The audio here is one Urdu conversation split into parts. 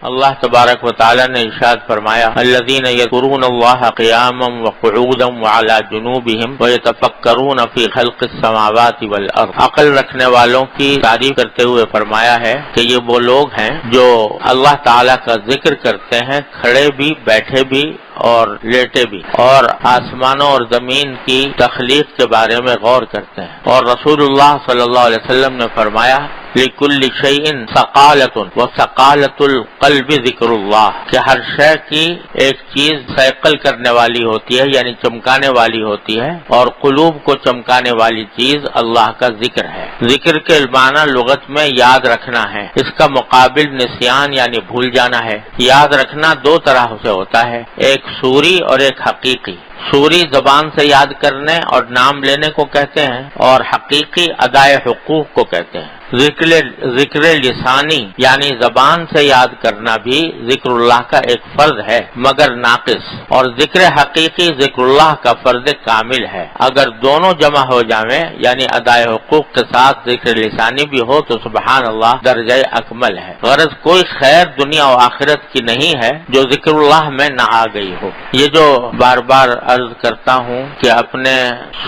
اللہ تبارک و تعالی نے ارشاد فرمایا الذین یذکرون اللہ قیاما وقعودا وعلی جنوبہم ویتفکرون فی خلق السماوات والارض۔ عقل رکھنے والوں کی تعریف کرتے ہوئے فرمایا ہے کہ یہ وہ لوگ ہیں جو اللہ تعالی کا ذکر کرتے ہیں کھڑے بھی، بیٹھے بھی اور لیٹے بھی، اور آسمانوں اور زمین کی تخلیق کے بارے میں غور کرتے ہیں۔ اور رسول اللہ صلی اللہ علیہ وسلم نے فرمایا لِكُلِّ شَيْءٍ ثَقَالَةٌ وَثَقَالَةُ الْقَلْبِ ذِكْرُ اللَّهِ، کہ ہر شے کی ایک چیز ثقل کرنے والی ہوتی ہے، یعنی چمکانے والی ہوتی ہے، اور قلوب کو چمکانے والی چیز اللہ کا ذکر ہے۔ ذکر کے معنی لغت میں یاد رکھنا ہے، اس کا مقابل نسیان یعنی بھول جانا ہے۔ یاد رکھنا دو طرح سے ہوتا ہے، ایک صوری اور ایک حقیقی۔ صوری زبان سے یاد کرنے اور نام لینے کو کہتے ہیں، اور حقیقی ادائے حقوق کو کہتے ہیں۔ ذکر لسانی یعنی زبان سے یاد کرنا بھی ذکر اللہ کا ایک فرض ہے مگر ناقص، اور ذکر حقیقی ذکر اللہ کا فرض کامل ہے۔ اگر دونوں جمع ہو جائیں یعنی ادائے حقوق کے ساتھ ذکر لسانی بھی ہو تو سبحان اللہ درجہ اکمل ہے۔ غرض کوئی خیر دنیا و آخرت کی نہیں ہے جو ذکر اللہ میں نہ آ گئی ہو۔ یہ جو بار بار عرض کرتا ہوں کہ اپنے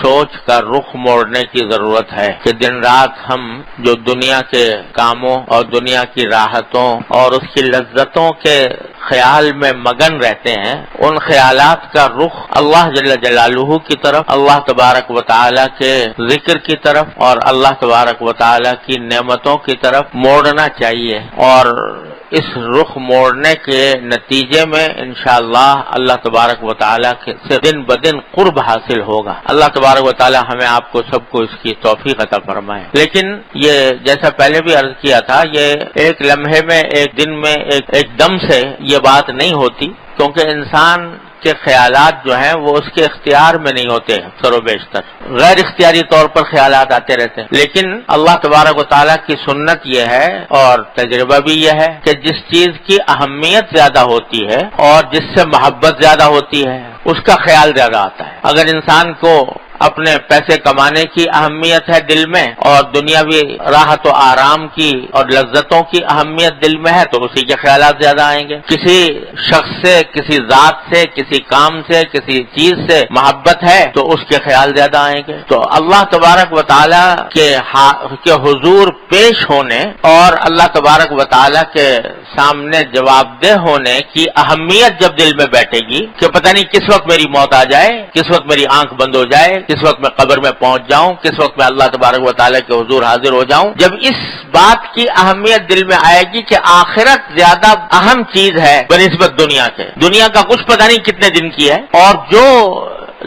سوچ کا رخ موڑنے کی ضرورت ہے کہ دن رات ہم جو دنیا کے کاموں اور دنیا کی راحتوں اور اس کی لذتوں کے خیال میں مگن رہتے ہیں، ان خیالات کا رخ اللہ جل جلالہ کی طرف، اللہ تبارک و تعالی کے ذکر کی طرف اور اللہ تبارک و تعالی کی نعمتوں کی طرف موڑنا چاہیے، اور اس رخ موڑنے کے نتیجے میں انشاءاللہ اللہ تبارک و تعالیٰ سے دن بدن قرب حاصل ہوگا۔ اللہ تبارک و تعالیٰ ہمیں آپ کو سب کو اس کی توفیق عطا فرمائے۔ لیکن یہ جیسا پہلے بھی عرض کیا تھا، یہ ایک لمحے میں، ایک دن میں، ایک دم سے یہ بات نہیں ہوتی، کیونکہ انسان کے خیالات جو ہیں وہ اس کے اختیار میں نہیں ہوتے، اکثر و بیشتر غیر اختیاری طور پر خیالات آتے رہتے ہیں۔ لیکن اللہ تبارک و تعالیٰ کی سنت یہ ہے اور تجربہ بھی یہ ہے کہ جس چیز کی اہمیت زیادہ ہوتی ہے اور جس سے محبت زیادہ ہوتی ہے اس کا خیال زیادہ آتا ہے۔ اگر انسان کو اپنے پیسے کمانے کی اہمیت ہے دل میں، اور دنیاوی راحت و آرام کی اور لذتوں کی اہمیت دل میں ہے، تو اسی کے خیالات زیادہ آئیں گے۔ کسی شخص سے، کسی ذات سے، کسی کام سے، کسی چیز سے محبت ہے تو اس کے خیال زیادہ آئیں گے۔ تو اللہ تبارک و تعالی کے حضور پیش ہونے اور اللہ تبارک و تعالی کے سامنے جواب دہ ہونے کی اہمیت جب دل میں بیٹھے گی کہ پتہ نہیں کس وقت میری موت آ جائے، کس وقت میری آنکھ بند ہو جائے، کس وقت میں قبر میں پہنچ جاؤں، کس وقت میں اللہ تبارک و تعالیٰ کے حضور حاضر ہو جاؤں، جب اس بات کی اہمیت دل میں آئے گی کہ آخرت زیادہ اہم چیز ہے بنسبت دنیا کے، دنیا کا کچھ پتہ نہیں کتنے دن کی ہے، اور جو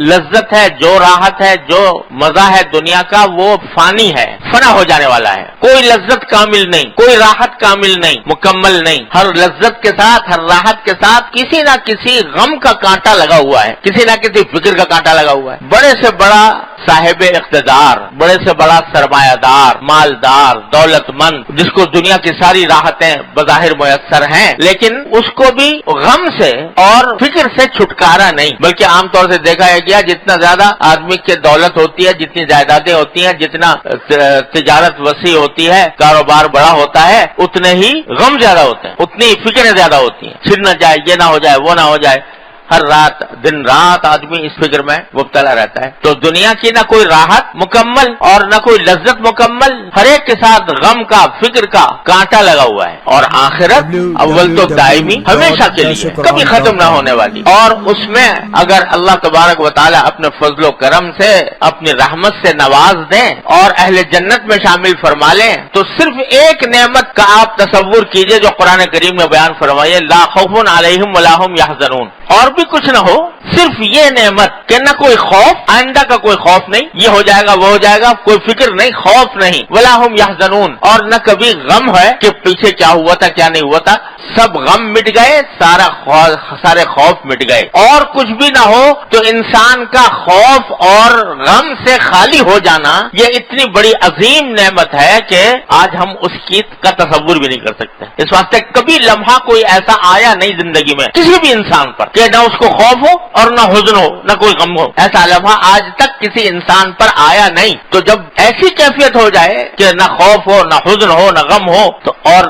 لذت ہے، جو راحت ہے، جو مزہ ہے دنیا کا وہ فانی ہے، فنا ہو جانے والا ہے۔ کوئی لذت کامل نہیں، کوئی راحت کامل نہیں، مکمل نہیں۔ ہر لذت کے ساتھ، ہر راحت کے ساتھ کسی نہ کسی غم کا کانٹا لگا ہوا ہے، کسی نہ کسی فکر کا کانٹا لگا ہوا ہے۔ بڑے سے بڑا صاحب اقتدار، بڑے سے بڑا سرمایہ دار، مالدار، دولت مند، جس کو دنیا کی ساری راحتیں بظاہر میسر ہیں، لیکن اس کو بھی غم سے اور فکر سے چھٹکارا نہیں، بلکہ عام طور سے دیکھا ہے گیا جتنا زیادہ آدمی کی دولت ہوتی ہے، جتنی جائیدادیں ہوتی ہیں، جتنا تجارت وسیع ہوتی ہے، کاروبار بڑا ہوتا ہے، اتنے ہی غم زیادہ ہوتے ہیں، اتنی فکریں زیادہ ہوتی ہیں، چھن نہ جائے، یہ نہ ہو جائے، وہ نہ ہو جائے۔ ہر رات دن رات آدمی اس فکر میں مبتلا رہتا ہے۔ تو دنیا کی نہ کوئی راحت مکمل اور نہ کوئی لذت مکمل، ہر ایک کے ساتھ غم کا، فکر کا کانٹا لگا ہوا ہے، اور آخرت اول تو دائمی، ہمیشہ کے لیے، کبھی ختم نہ ہونے والی، اور اس میں اگر اللہ تبارک و تعالی اپنے فضل و کرم سے، اپنی رحمت سے نواز دیں اور اہل جنت میں شامل فرما لیں، تو صرف ایک نعمت کا آپ تصور کیجئے جو قرآن کریم میں بیان فرمائے، لا خوف علیہم ولا هم یحزنون، اور بھی کچھ نہ ہو، صرف یہ نعمت کہ نہ کوئی خوف، آئندہ کا کوئی خوف نہیں، یہ ہو جائے گا وہ ہو جائے گا، کوئی فکر نہیں، خوف نہیں، ولا هم یحزنون، اور نہ کبھی غم ہے کہ پیچھے کیا ہوا تھا کیا نہیں ہوا تھا، سب غم مٹ گئے، سارے خوف مٹ گئے، اور کچھ بھی نہ ہو تو انسان کا خوف اور غم سے خالی ہو جانا یہ اتنی بڑی عظیم نعمت ہے کہ آج ہم اس کی کا تصور بھی نہیں کر سکتے۔ اس واسطے کبھی لمحہ کوئی ایسا آیا نہیں زندگی میں کسی بھی انسان پر کہ نہ اس کو خوف ہو اور نہ حزن ہو، نہ کوئی غم ہو، ایسا لمحہ آج تک کسی انسان پر آیا نہیں۔ تو جب ایسی کیفیت ہو جائے کہ نہ خوف ہو، نہ حزن ہو، نہ غم ہو، تو اور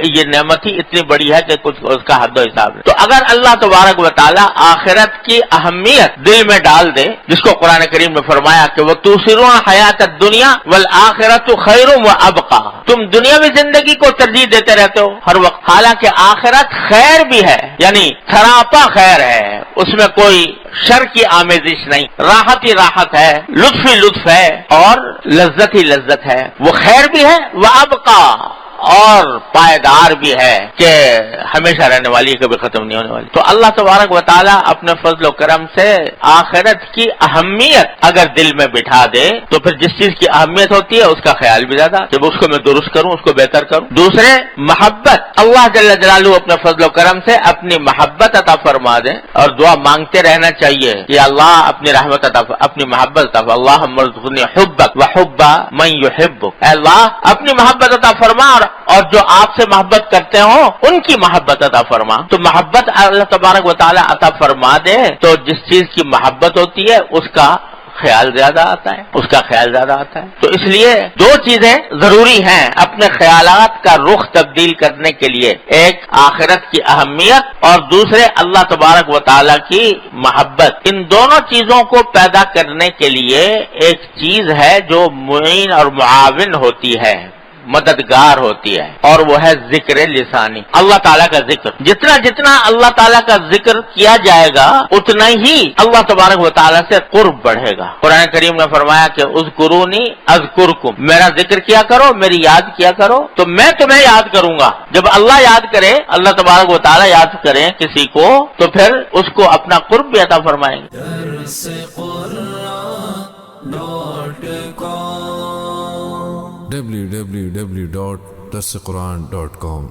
یہ نعمت ہی اتنی بڑی ہے کہ کچھ اس کا حد و حساب نہیں۔ تو اگر اللہ تبارک و تعالیٰ آخرت کی اہمیت دل میں ڈال دے، جس کو قرآن کریم نے فرمایا کہ وہ تؤثرون حیات الدنیا والآخرۃ خیر وابقی، تم دنیاوی زندگی کو ترجیح دیتے رہتے ہو ہر وقت، حالانکہ آخرت خیر بھی ہے، یعنی سراپا خیر ہے، اس میں کوئی شر کی آمیزش نہیں، راحت ہی راحت ہے، لطف ہی لطف ہے، اور لذت ہی لذت ہے، وہ خیر بھی ہے وابقی، اور پائیدار بھی ہے کہ ہمیشہ رہنے والی ہے، کبھی ختم نہیں ہونے والی۔ تو اللہ تبارک و تعالیٰ اپنے فضل و کرم سے آخرت کی اہمیت اگر دل میں بٹھا دے تو پھر جس چیز کی اہمیت ہوتی ہے اس کا خیال بھی زیادہ، جب اس کو میں درست کروں، اس کو بہتر کروں۔ دوسرے، محبت، اللہ جل جلالہ اپنے فضل و کرم سے اپنی محبت عطا فرما دے، اور دعا مانگتے رہنا چاہیے کہ اللہ اپنی رحمت عطا، اپنی محبت عطا، اللہم ارزقنی حبک وحب من یحبک، اے اللہ اپنی محبت عطا فرما، اور جو آپ سے محبت کرتے ہوں ان کی محبت عطا فرما۔ تو محبت اللہ تبارک و تعالی عطا فرما دے تو جس چیز کی محبت ہوتی ہے اس کا خیال زیادہ آتا ہے، اس کا خیال زیادہ آتا ہے۔ تو اس لیے دو چیزیں ضروری ہیں اپنے خیالات کا رخ تبدیل کرنے کے لیے، ایک آخرت کی اہمیت اور دوسرے اللہ تبارک و تعالی کی محبت۔ ان دونوں چیزوں کو پیدا کرنے کے لیے ایک چیز ہے جو معین اور معاون ہوتی ہے، مددگار ہوتی ہے، اور وہ ہے ذکر لسانی، اللہ تعالیٰ کا ذکر۔ جتنا جتنا اللہ تعالیٰ کا ذکر کیا جائے گا اتنا ہی اللہ تبارک و تعالیٰ سے قرب بڑھے گا۔ قرآن کریم نے فرمایا کہ اذکرونی اذکرکم، میرا ذکر کیا کرو، میری یاد کیا کرو تو میں تمہیں یاد کروں گا۔ جب اللہ یاد کرے، اللہ تبارک و تعالیٰ یاد کرے کسی کو تو پھر اس کو اپنا قرب بھی عطا فرمائیں گے۔ www.darsequran.com